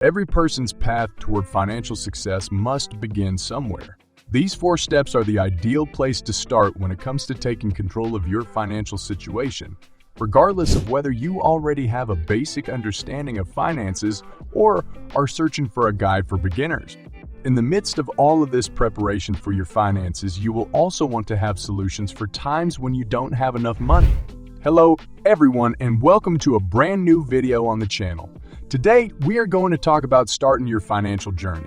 Every person's path toward financial success must begin somewhere. These 4 steps are the ideal place to start when it comes to taking control of your financial situation, regardless of whether you already have a basic understanding of finances or are searching for a guide for beginners. In the midst of all of this preparation for your finances, you will also want to have solutions for times when you don't have enough money. Hello, everyone, and welcome to a brand new video on the channel. Today, we are going to talk about starting your financial journey.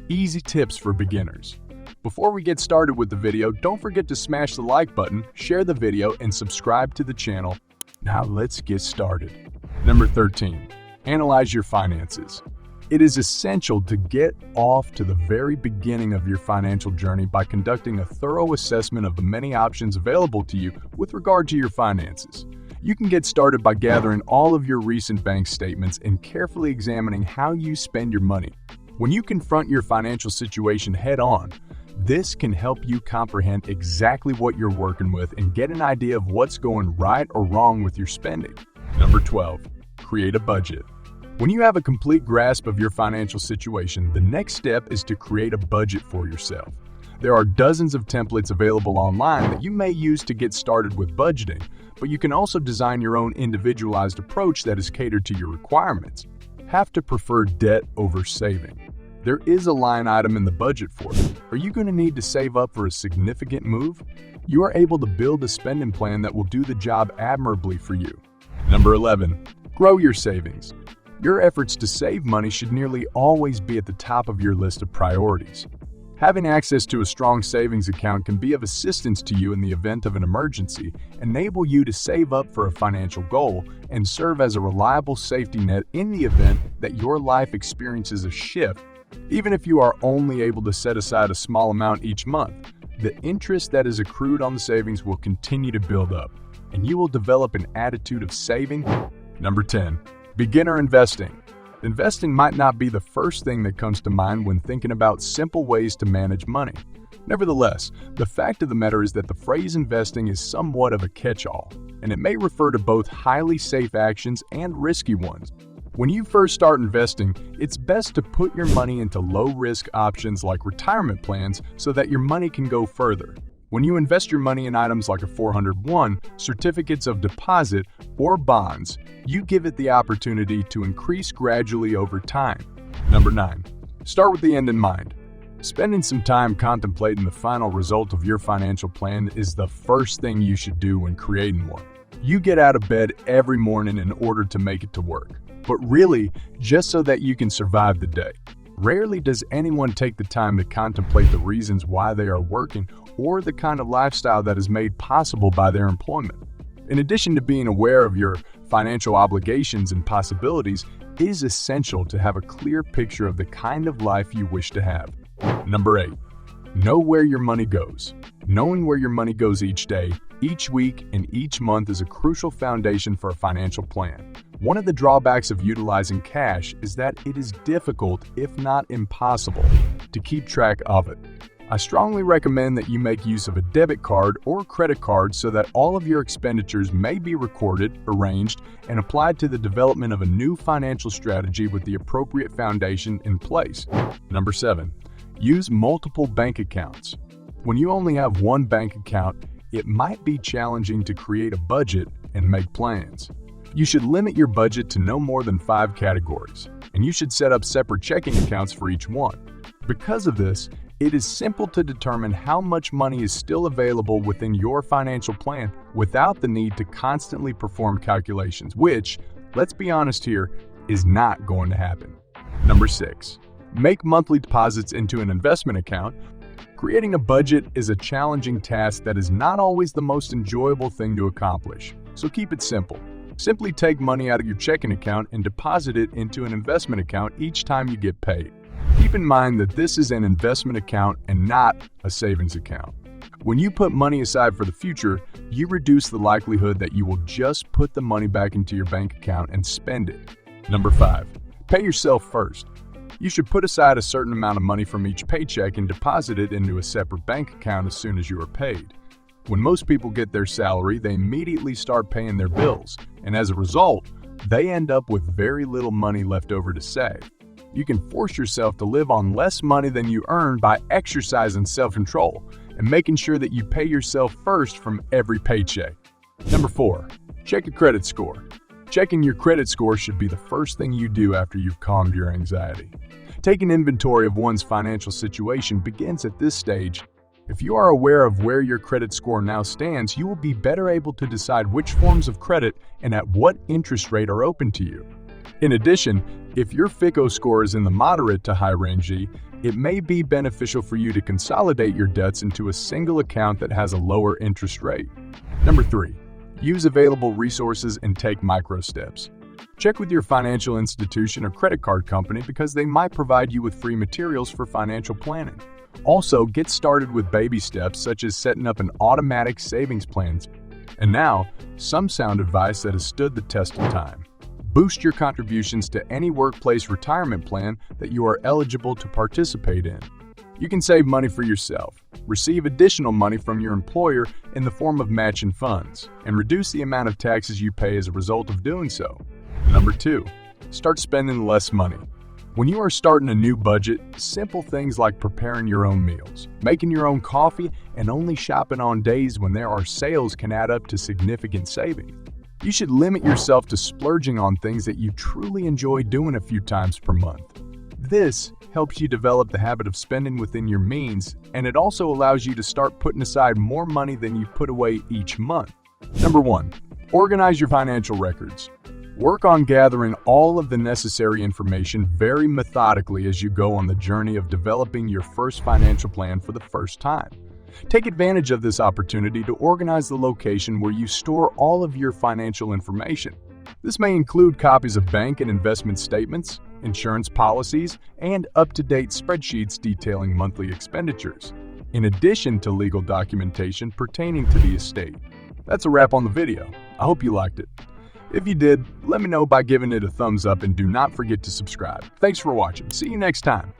Easy tips for beginners. Before we get started with the video, don't forget to smash the like button, share the video, and subscribe to the channel. Now let's get started. Number 13. Analyze your finances. It is essential to get off to the very beginning of your financial journey by conducting a thorough assessment of the many options available to you with regard to your finances. You can get started by gathering all of your recent bank statements and carefully examining how you spend your money. When you confront your financial situation head-on, this can help you comprehend exactly what you're working with and get an idea of what's going right or wrong with your spending. Number 12. Create a budget. When you have a complete grasp of your financial situation, the next step is to create a budget for yourself. There are dozens of templates available online that you may use to get started with budgeting, but you can also design your own individualized approach that is catered to your requirements. Have to prefer debt over saving. There is a line item in the budget for it. Are you going to need to save up for a significant move? You are able to build a spending plan that will do the job admirably for you. Number 11. Grow your savings. Your efforts to save money should nearly always be at the top of your list of priorities. Having access to a strong savings account can be of assistance to you in the event of an emergency, enable you to save up for a financial goal, and serve as a reliable safety net in the event that your life experiences a shift. Even if you are only able to set aside a small amount each month, the interest that is accrued on the savings will continue to build up, and you will develop an attitude of saving. Number 10. Beginner investing. Investing might not be the first thing that comes to mind when thinking about simple ways to manage money. Nevertheless, the fact of the matter is that the phrase investing is somewhat of a catch-all, and it may refer to both highly safe actions and risky ones. When you first start investing, it's best to put your money into low-risk options like retirement plans so that your money can go further. When you invest your money in items like a 401, certificates of deposit, or bonds, you give it the opportunity to increase gradually over time. Number 9. Start with the end in mind. Spending some time contemplating the final result of your financial plan is the first thing you should do when creating one. You get out of bed every morning in order to make it to work, but really just so that you can survive the day. Rarely does anyone take the time to contemplate the reasons why they are working or the kind of lifestyle that is made possible by their employment. In addition to being aware of your financial obligations and possibilities, it is essential to have a clear picture of the kind of life you wish to have. Number 8. Know where your money goes. Knowing where your money goes each day, each week, and each month is a crucial foundation for a financial plan. One of the drawbacks of utilizing cash is that it is difficult, if not impossible, to keep track of it. I strongly recommend that you make use of a debit card or credit card so that all of your expenditures may be recorded, arranged, and applied to the development of a new financial strategy with the appropriate foundation in place. Number 7. Use multiple bank accounts. When you only have one bank account, it might be challenging to create a budget and make plans. You should limit your budget to no more than 5 categories, and you should set up separate checking accounts for each one. Because of this, it is simple to determine how much money is still available within your financial plan without the need to constantly perform calculations, which, let's be honest here, is not going to happen. Number 6. Make monthly deposits into an investment account. Creating a budget is a challenging task that is not always the most enjoyable thing to accomplish, so keep it simple. Simply take money out of your checking account and deposit it into an investment account each time you get paid. Keep in mind that this is an investment account and not a savings account. When you put money aside for the future, you reduce the likelihood that you will just put the money back into your bank account and spend it. Number 5. Pay yourself first. You should put aside a certain amount of money from each paycheck and deposit it into a separate bank account as soon as you are paid. When most people get their salary, they immediately start paying their bills, and as a result, they end up with very little money left over to save. You can force yourself to live on less money than you earn by exercising self-control and making sure that you pay yourself first from every paycheck. Number 4, check your credit score. Checking your credit score should be the first thing you do after you've calmed your anxiety. Taking inventory of one's financial situation begins at this stage. If you are aware of where your credit score now stands, you will be better able to decide which forms of credit and at what interest rate are open to you. In addition, if your FICO score is in the moderate to high range, it may be beneficial for you to consolidate your debts into a single account that has a lower interest rate. Number 3, use available resources and take micro steps. Check with your financial institution or credit card company because they might provide you with free materials for financial planning. Also, get started with baby steps such as setting up an automatic savings plan. And now, some sound advice that has stood the test of time. Boost your contributions to any workplace retirement plan that you are eligible to participate in. You can save money for yourself, receive additional money from your employer in the form of matching funds, and reduce the amount of taxes you pay as a result of doing so. Number 2, start spending less money. When you are starting a new budget, simple things like preparing your own meals, making your own coffee, and only shopping on days when there are sales can add up to significant savings. You should limit yourself to splurging on things that you truly enjoy doing a few times per month. This helps you develop the habit of spending within your means, and it also allows you to start putting aside more money than you put away each month. Number 1, organize your financial records. Work on gathering all of the necessary information very methodically as you go on the journey of developing your first financial plan for the first time. Take advantage of this opportunity to organize the location where you store all of your financial information. This may include copies of bank and investment statements, insurance policies, and up-to-date spreadsheets detailing monthly expenditures, in addition to legal documentation pertaining to the estate. That's a wrap on the video. I hope you liked it. If you did, let me know by giving it a thumbs up and do not forget to subscribe. Thanks for watching. See you next time.